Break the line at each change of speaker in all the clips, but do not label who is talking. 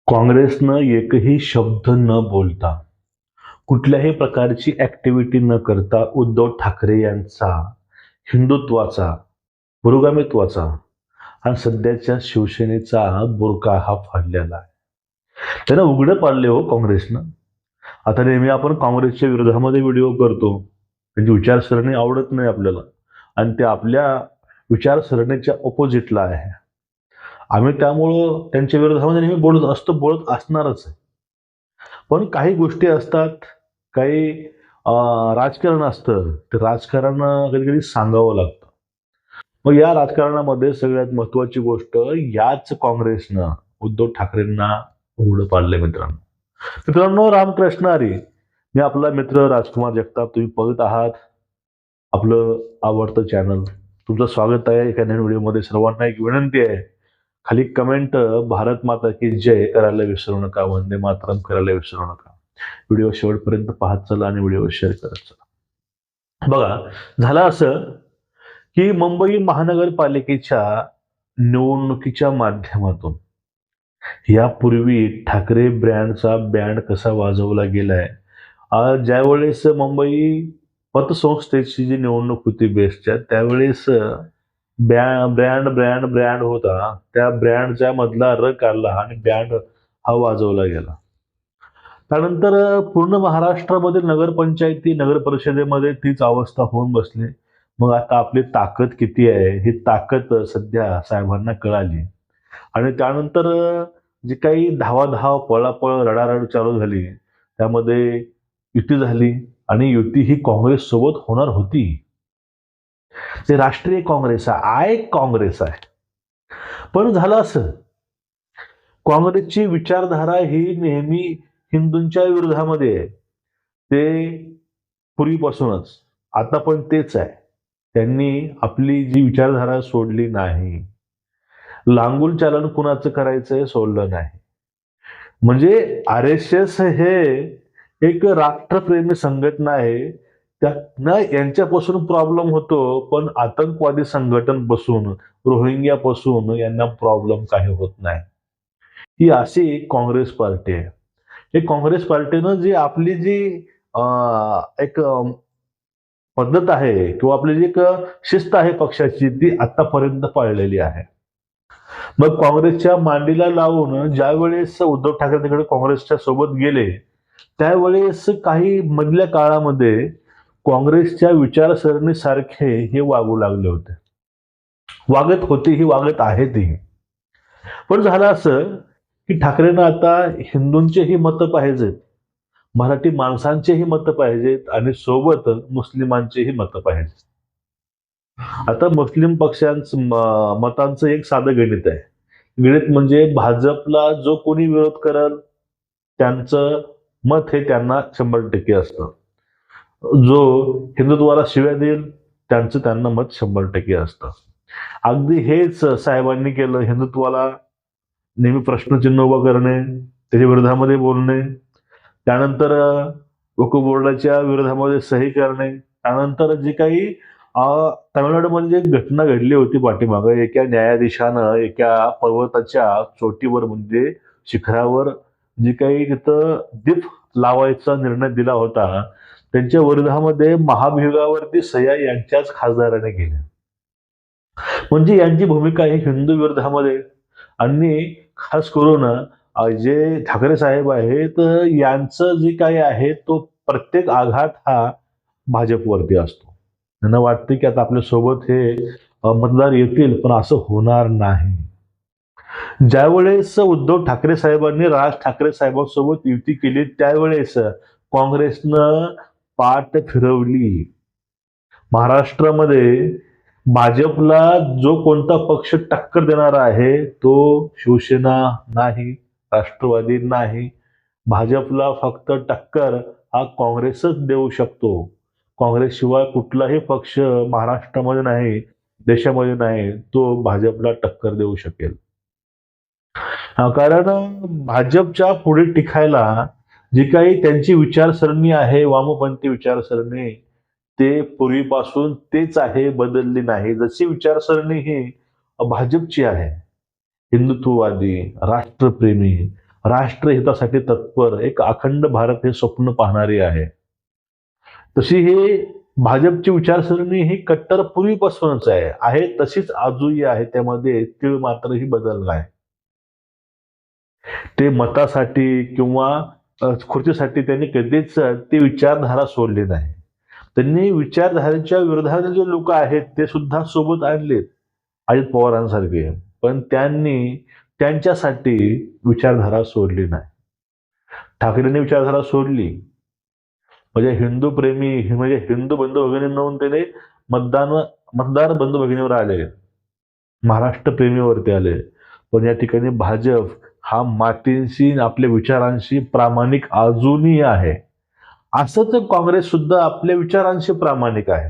काँग्रेसनं एकही शब्द न बोलता, कुठल्याही प्रकारची ॲक्टिव्हिटी न करता उद्धव ठाकरे यांचा हिंदुत्वाचा, पुरोगामित्वाचा आणि सध्याच्या शिवसेनेचा बुरका हा फाडलेला आहे. त्यानं उघडं पाडले हो काँग्रेसनं. आता नेहमी आपण काँग्रेसच्या विरोधामध्ये व्हिडिओ करतो. त्यांची विचारसरणी आवडत नाही आपल्याला आणि ते आपल्या विचारसरणीच्या ऑपोजिटला आहे. आम्ही त्यामुळं त्यांच्या विरोधामध्ये नेहमी बोलत असतो, बोलत असणारच आहे. पण काही गोष्टी असतात, काही राजकारण असतं. ते राजकारण कधी-कधी सांगावं लागतं. मग या राजकारणामध्ये सगळ्यात महत्त्वाची गोष्ट याच काँग्रेसनं उद्धव ठाकरेंना उघडं पाडलंय मित्रांनो. मित्रांनो, रामकृष्ण हरी. मी आपला मित्र राजकुमार जगताप. तुम्ही बघत आहात आपलं आवडतं चॅनल. तुमचं स्वागत आहे एका नवीन व्हिडिओमध्ये. सर्वांना एक विनंती आहे, खाली कमेंट भारत माता की जय करायला विसरू नका, वंदे मातरम करायला विसरू नका. व्हिडिओ शेवटपर्यंत पाहत चला आणि व्हिडिओ शेअर करत चला. बघा, झालं असं की मुंबई महानगरपालिकेच्या निवडणुकीच्या माध्यमातून यापूर्वी ठाकरे ब्रँडचा बँड कसा वाजवला गेलाय. ज्यावेळेस मुंबई पतसंस्थेची जी निवडणूक होती बेस्टच्या, त्यावेळेस ब्रँड होता. त्या ब्रँडच्या मधला र काढला आणि बँड हा वाजवला गेला. त्यानंतर पूर्ण महाराष्ट्रामध्ये नगरपंचायती, नगर परिषदेमध्ये तीच अवस्था होऊन बसली. मग आता आपली ताकद किती आहे, ही ताकद सध्या साहेबांना कळाली. आणि त्यानंतर जी काही धावाधाव, पळापळ, रडारड चालू झाली, त्यामध्ये युती झाली आणि युती ही काँग्रेस सोबत होणार होती. ते राष्ट्रीय काँग्रेस आहे, काँग्रेस आहे. पण झालं असं, काँग्रेसची विचारधारा ही नेहमी हिंदूंच्या विरोधामध्ये आहे. ते पूर्वीपासूनच, आता पण तेच आहे. त्यांनी आपली जी विचारधारा सोडली नाही. लांगुल चालन कुणाचं करायचंय सोडलं नाही. म्हणजे RSS हे एक राष्ट्रप्रेमी संघटना आहे. त्यांना यांच्यापासून प्रॉब्लेम होतो, पण आतंकवादी संघटन पासून, रोहिंग्यापासून यांना प्रॉब्लेम काही होत नाही. ही अशी काँग्रेस पार्टी आहे. हे काँग्रेस पार्टीनं जी आपली जी एक पद्धत आहे किंवा आपली जी एक शिस्त आहे पक्षाची, ती आतापर्यंत पाळलेली आहे. मग काँग्रेसच्या मांडीला लावून ज्यावेळेस उद्धव ठाकरे तिकडे काँग्रेसच्या सोबत गेले, त्यावेळेस काही मधल्या काळामध्ये काँग्रेसच्या विचारसरणीसारखे हे वागू लागले होते. वागत होते, ही वागत आहेतही. पण झालं असं की ठाकरेंना आता हिंदूंचेही मतं पाहिजेत, मराठी माणसांचेही मतं पाहिजेत आणि सोबत मुस्लिमांचेही मतं पाहिजेत. आता मुस्लिम पक्षांचं मतांचं एक साधं गणित आहे. गणित म्हणजे भाजपला जो कोणी विरोध करेल त्यांचं मत हे त्यांना 100% असतं. जो हिंदुत्वाला शिव्या देईल त्यांचं त्यांना मत 100% असतं. अगदी हेच साहेबांनी केलं. हिंदुत्वाला नेहमी प्रश्नचिन्ह उभं करणे, त्याच्या विरोधामध्ये बोलणे, त्यानंतर वक्फ बोर्डाच्या विरोधामध्ये सही करणे, त्यानंतर जे काही तामिळनाडूमध्ये जी घटना घडली होती पाठीमागं, एका न्यायाधीशानं एका पर्वताच्या चोटीवर म्हणजे शिखरावर जी काही तिथं दीप लावायचा निर्णय दिला होता, त्यांच्या विरोधामध्ये महाभियोगावरती सह्या यांच्याच खासदाराने केल्या. म्हणजे यांची भूमिका ही हिंदू विरोधामध्ये आणि खास करून जे ठाकरे साहेब आहेत यांचं जे काही आहे तो प्रत्येक आघात हा भाजपवरती असतो. त्यांना वाटते की आता आपल्या सोबत हे मतदार येतील, पण असं होणार नाही. ज्यावेळेस उद्धव ठाकरे साहेबांनी राज ठाकरे साहेबांसोबत युती केली, त्यावेळेस काँग्रेसनं पाठ फिरवली. महाराष्ट्रामध्ये भाजपला जो कोणता पक्ष टक्कर देणार आहे तो शिवसेना नाही, राष्ट्रवादी नाही. भाजपला फक्त टक्कर हा काँग्रेसच देऊ शकतो. काँग्रेसशिवाय कुठलाही पक्ष महाराष्ट्रामध्ये नाही, देशामध्ये नाही, तो भाजपला टक्कर देऊ शकेल. कारण भाजपच्या पुढे टिकायला जी काही त्यांची विचारसरणी आहे, वामपंथी विचारसरणी, ते पूर्वीपासून तेच आहे, बदलली नाही. जशी विचारसरणी ही भाजपची आहे, हिंदुत्ववादी, राष्ट्रप्रेमी, राष्ट्रहितासाठी तत्पर, एक अखंड भारत हे स्वप्न पाहणारी आहे. तशी ही भाजपची विचारसरणी ही कट्टर पूर्वीपासूनच आहे तशीच आजही आहे. त्यामध्ये तीळ मात्रही बदल नाही. ते मतासाठी किंवा खुर्चीसाठी त्यांनी कधीच ती विचारधारा सोडली नाही. त्यांनी विचारधारेच्या विरोधात जे लोक आहेत ते सुद्धा सोबत आणलेत, अजित पवारांसारखे. पण त्यांनी त्यांच्यासाठी विचारधारा सोडली नाही. ठाकरेंनी विचारधारा सोडली म्हणजे हिंदू प्रेमी म्हणजे हिंदू बंधू भगिनी म्हणून त्याने मतदार बंधू भगिनीवर आले, महाराष्ट्र प्रेमीवरती आले. पण या ठिकाणी भाजप हा मातींशी आपल्या विचारांशी प्रामाणिक अजूनही आहे. असंच काँग्रेस सुद्धा आपल्या विचारांशी प्रामाणिक आहे.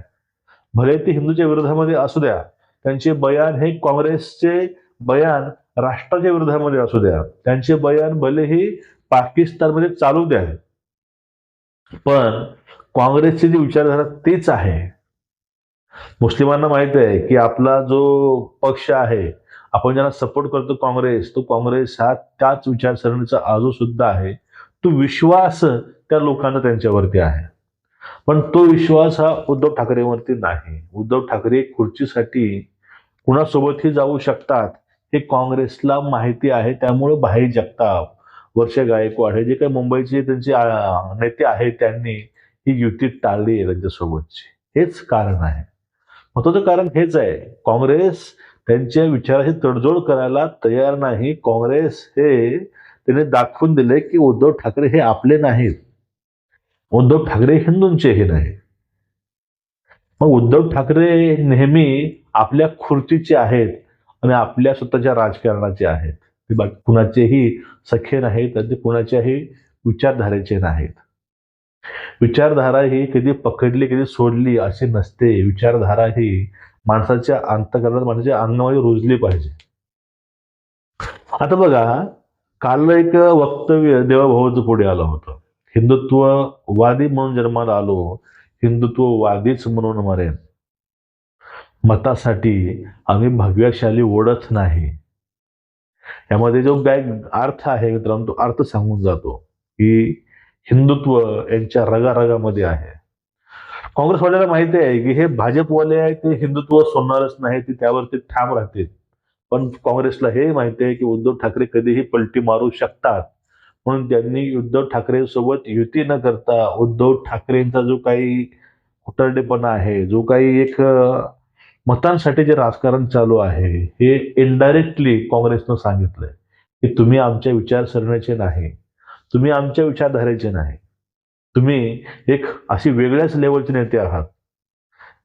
भले ते हिंदूच्या विरोधामध्ये असू द्या, त्यांचे बयान हे काँग्रेसचे बयान राष्ट्राच्या विरोधामध्ये असू द्या, त्यांचे बयान भलेही पाकिस्तानमध्ये चालू द्या, पण काँग्रेसची जी विचारधारा तीच आहे. मुस्लिमांना माहित आहे की आपला जो पक्ष आहे, आपण ज्याला सपोर्ट करतो काँग्रेस, तो काँग्रेस हा त्याच विचारसरणीचा आजू सुद्धा आहे. तो विश्वास त्या लोकांना त्यांच्यावरती आहे. पण तो विश्वास हा उद्धव ठाकरेवरती नाही. उद्धव ठाकरे खुर्चीसाठी कुणासोबतही जाऊ शकतात हे काँग्रेसला माहिती आहे. त्यामुळे भाई जगताप, वर्षा गायकवाड हे जे काही मुंबईचे त्यांचे नेते आहेत त्यांनी ही युती टाळली आहे त्यांच्यासोबतची. हेच कारण आहे. महत्वाचं कारण हेच आहे, काँग्रेस त्यांच्या विचाराशी तडजोड करायला तयार नाही. काँग्रेस हे त्याने दाखवून दिले की उद्धव ठाकरे हे आपले नाहीत, उद्धव ठाकरे हिंदूंचेही नाही. मग उद्धव ठाकरे नेहमी आपल्या खुर्चीचे आहेत आणि आपल्या स्वतःच्या राजकारणाचे आहेत. ते बाकी कुणाचेही सखे नाहीत आणि ते कुणाच्याही विचारधारेचे नाहीत. विचारधारा ही कधी पकडली कधी सोडली अशी नसते. विचारधारा ही माणसाच्या अंतःकरणात, माणसाच्या अंगामध्ये रुजली पाहिजे. आता बघा, काल एक वक्तव्य देवाभाऊचं पुढे आलं होतं. हिंदुत्ववादी म्हणून जन्माला आलो, हिंदुत्ववादीच म्हणून मरेन. मतासाठी आम्ही भाग्यशाली ओढत नाही. यामध्ये जो काय अर्थ आहे मित्रांनो, तो अर्थ सांगून जातो की हिंदुत्व यांच्या रगारगामध्ये आहे. काँग्रेसवाल्याला माहिती आहे की हे भाजपवाले आहे, ते हिंदुत्व सोडणारच नाही, ते त्यावरती ठाम राहतील. पण काँग्रेसला हे माहिती आहे की उद्धव ठाकरे कधीही पलटी मारू शकतात. म्हणून त्यांनी उद्धव ठाकरे सोबत युती न करता उद्धव ठाकरेंचा जो काही उतरडेपणा आहे, जो काही एक मतांसाठी जे राजकारण चालू आहे, हे इनडायरेक्टली काँग्रेसनं सांगितलंय की तुम्ही आमच्या विचारसरणीचे नाही, तुम्ही आमच्या विचारधारेचे नाही, तुम्ही एक अशी वेगळ्याच लेवलचे नेते आहात.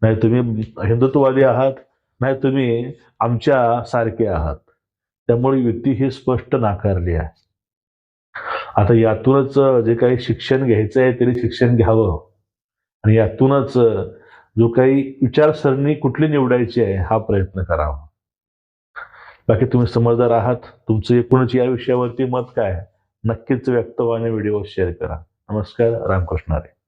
नाही तुम्ही हिंदुत्ववादी आहात, नाही तुम्ही आमच्या सारखे आहात. त्यामुळे युती ही स्पष्ट नाकारली आहे. आता यातूनच जे काही शिक्षण घ्यायचं आहे तरी शिक्षण घ्यावं आणि यातूनच जो काही विचारसरणी कुठली निवडायची आहे हा प्रयत्न करावा. बाकी तुम्ही समजदार आहात. तुमचं एकूणच या विषयावरती मत काय नक्कीच व्यक्त व्हा आणि व्हिडिओ शेअर करा. नमस्कार. रामकृष्ण हरी.